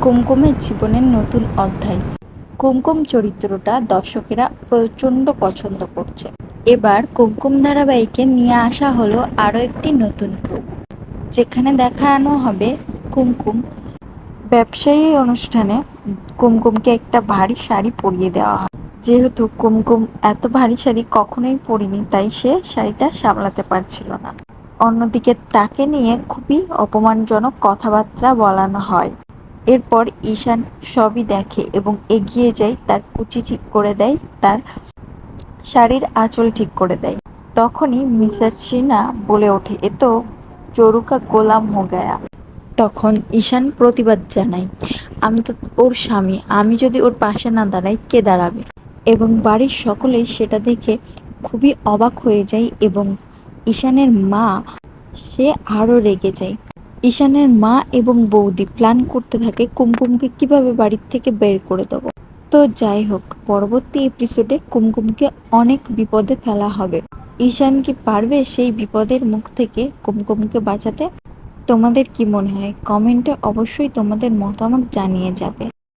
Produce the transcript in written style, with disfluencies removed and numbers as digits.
কুমকুমের জীবনের নতুন অধ্যায়। কুমকুম চরিত্রটা দর্শকেরা প্রচণ্ড পছন্দ করছে। এবার কুমকুম ধারাবাহিকে নিয়ে আসা হলো আরও একটি নতুন রূপ, যেখানে দেখানো হবে কুমকুম ব্যবসায়ী অনুষ্ঠানে কুমকুমকে একটা ভারী শাড়ি পরিয়ে দেওয়া হয়। যেহেতু কুমকুম এত ভারী শাড়ি কখনোই পরেনি, তাই সে শাড়িটা সামলাতে পারছিল না। অন্যদিকে তাকে নিয়ে খুবই অপমানজনক কথাবার্তা বলানো হয়। এরপর ঈশান সবই দেখে এবং এগিয়ে যায়, তার কুচি ঠিক করে দেয়, তার শাড়ির আঁচল ঠিক করে দেয়। তখনই মিসেস সিনহা বলে ওঠে, এ তো চোরু কা গোলাম হো গয়া। তখন ঈশান প্রতিবাদ জানায়, আমি তো ওর স্বামী, আমি যদি ওর পাশে না দাঁড়াই কে দাঁড়াবে? এবং বাড়ির সকলেই সেটা দেখে খুবই অবাক হয়ে যায় এবং ঈশানের মা সে আরো রেগে যায়। ঈশানের মা এবং বৌদি প্ল্যান করতে থাকে কুমকুমকে কিভাবে বাড়ির থেকে বের করে দেবো। তো যাই হোক, পরবর্তী এপিসোডে কুমকুমকে অনেক বিপদে ফেলা হবে। ঈশান কি পারবে সেই বিপদের মুখ থেকে কুমকুমকে বাঁচাতে? তোমাদের কি মনে হয়? কমেন্টে অবশ্যই তোমাদের মতামত জানিয়ে যাবে।